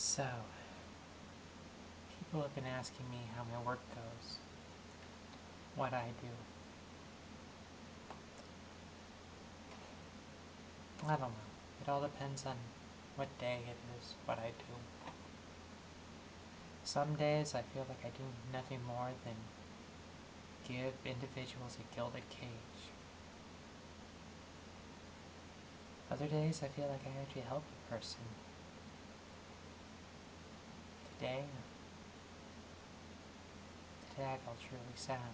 So, people have been asking me how my work goes, what I do. I don't know. It all depends on what day it is, what I do. Some days I feel like I do nothing more than give individuals a gilded cage. Other days I feel like I actually help a person. Today I felt truly sad.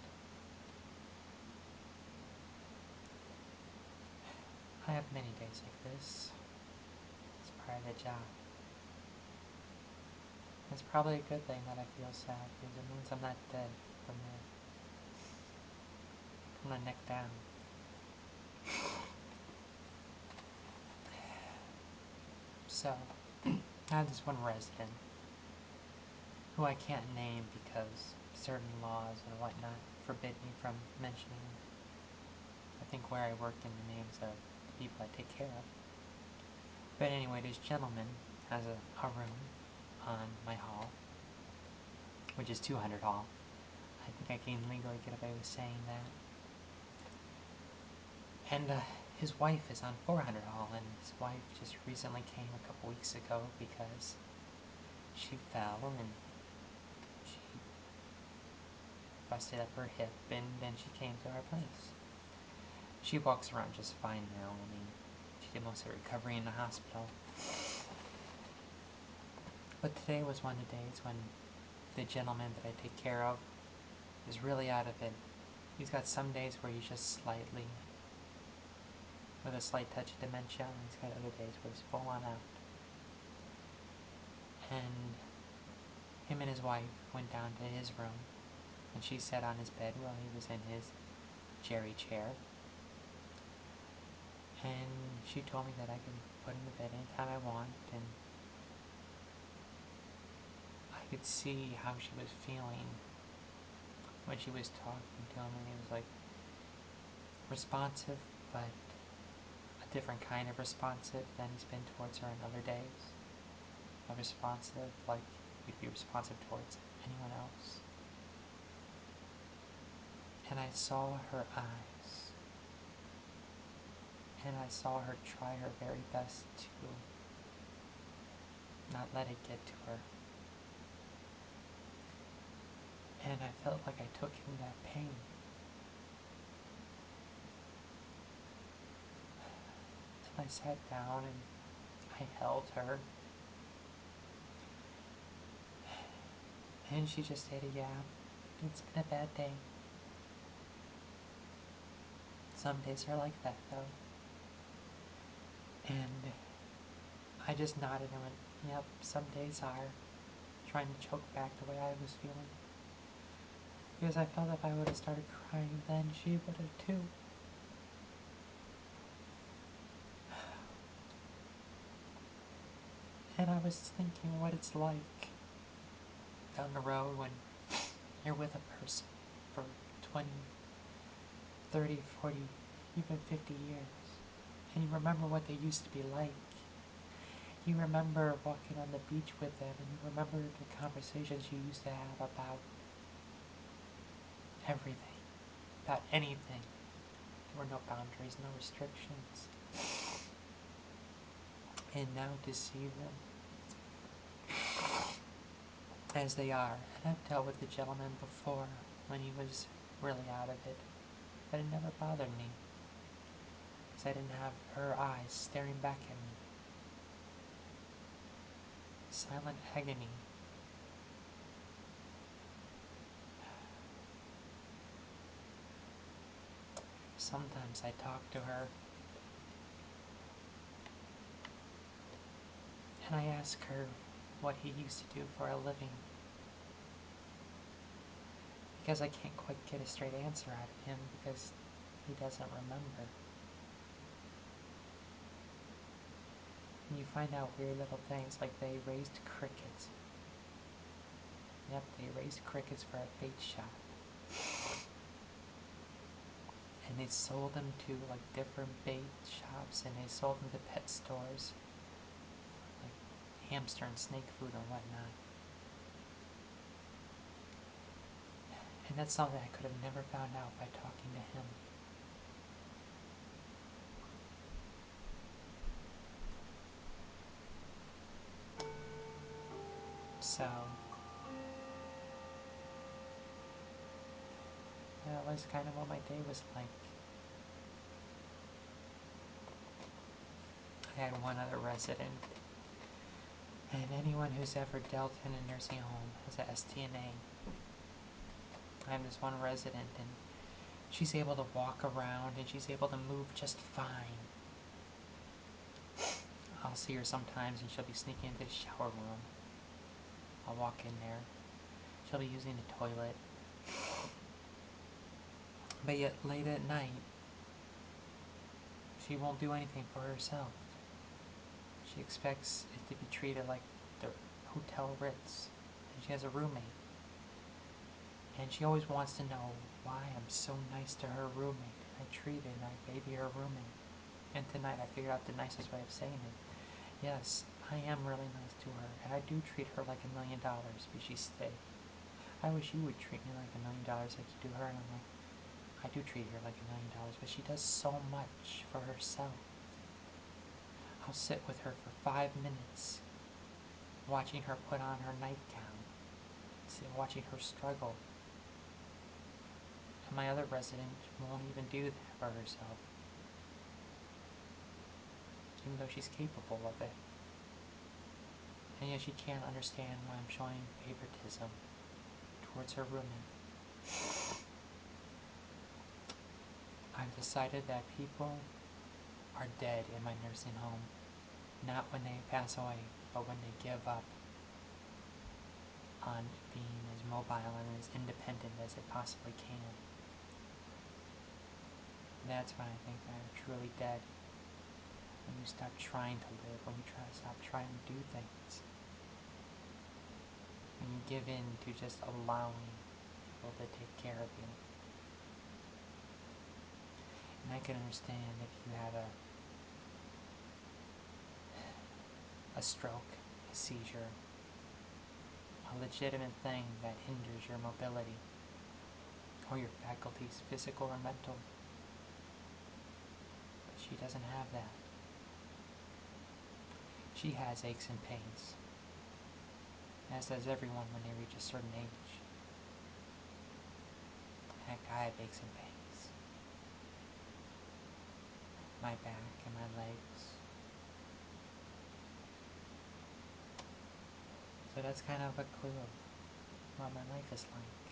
I have many days like this. It's part of the job. It's probably a good thing that I feel sad because it means I'm not dead from the neck down. So, I have this one resident who I can't name because certain laws and whatnot forbid me from mentioning, I think, where I work and the names of the people I take care of. But anyway, this gentleman has a room on my hall, which is 200 hall. I think I can legally get away with saying that. And his wife is on 400 hall, and his wife just recently came a couple weeks ago because she fell and she busted up her hip, and then she came to our place. She walks around just fine now. I mean, she did most of her recovery in the hospital. But today was one of the days when the gentleman that I take care of is really out of it. He's got some days where he's just slightly, with a slight touch of dementia, and he's got other days where he's full on out. And him and his wife went down to his room, and she sat on his bed while he was in his jerry chair. And she told me that I can put him to bed anytime I want, and I could see how she was feeling when she was talking to him, and he was like responsive, but a different kind of responsive than he's been towards her in other days. A responsive like he'd be responsive towards anyone else. And I saw her eyes, and I saw her try her very best to not let it get to her. And I felt like I took him that pain. And I sat down and I held her. And she just stated, yeah, it's been a bad day. Some days are like that, though. And I just nodded and went, yep, some days are. Trying to choke back the way I was feeling. Because I felt if I would have started crying then, she would have too. And I was thinking what it's like down the road when you're with a person for 20, 30, 40, even 50 years. And you remember what they used to be like. You remember walking on the beach with them, and you remember the conversations you used to have about everything, about anything. There were no boundaries, no restrictions. And now to see them as they are, and I've dealt with the gentleman before when he was really out of it, but it never bothered me, because I didn't have her eyes staring back at me. Silent agony. Sometimes I talk to her, and I ask her what he used to do for a living, because I can't quite get a straight answer out of him because he doesn't remember. And you find out weird little things like they raised crickets. Yep, they raised crickets for a bait shop. And they sold them to like different bait shops, and they sold them to pet stores. Like hamster and snake food and whatnot. And that's something I could have never found out by talking to him. So, that was kind of what my day was like. I had one other resident, and anyone who's ever dealt in a nursing home has a S.T.N.A. I have this one resident, and she's able to walk around, and she's able to move just fine. I'll see her sometimes, and she'll be sneaking into the shower room. I'll walk in there. She'll be using the toilet. But yet, late at night, she won't do anything for herself. She expects it to be treated like the Hotel Ritz. And she has a roommate. And she always wants to know why I'm so nice to her roommate. I treat her and I baby her roommate. And tonight I figured out the nicest way of saying it. Yes, I am really nice to her, and I do treat her like $1 million because she stay. I wish you would treat me like $1 million like you do her, and I'm like, I do treat her like $1 million, but she does so much for herself. I'll sit with her for 5 minutes, watching her put on her nightgown, watching her struggle. And my other resident won't even do that for herself, even though she's capable of it. And yet she can't understand why I'm showing favoritism towards her roommate. I've decided that people are dead in my nursing home, not when they pass away, but when they give up on being as mobile and as independent as they possibly can. That's when I think they're truly dead. When you stop trying to live, when you stop trying to do things. When you give in to just allowing people to take care of you. And I can understand if you had a stroke, a seizure, a legitimate thing that hinders your mobility, or your faculties, physical or mental. But she doesn't have that. She has aches and pains, as does everyone when they reach a certain age. Heck, I have aches and pains. My back and my legs. So that's kind of a clue of what my life is like.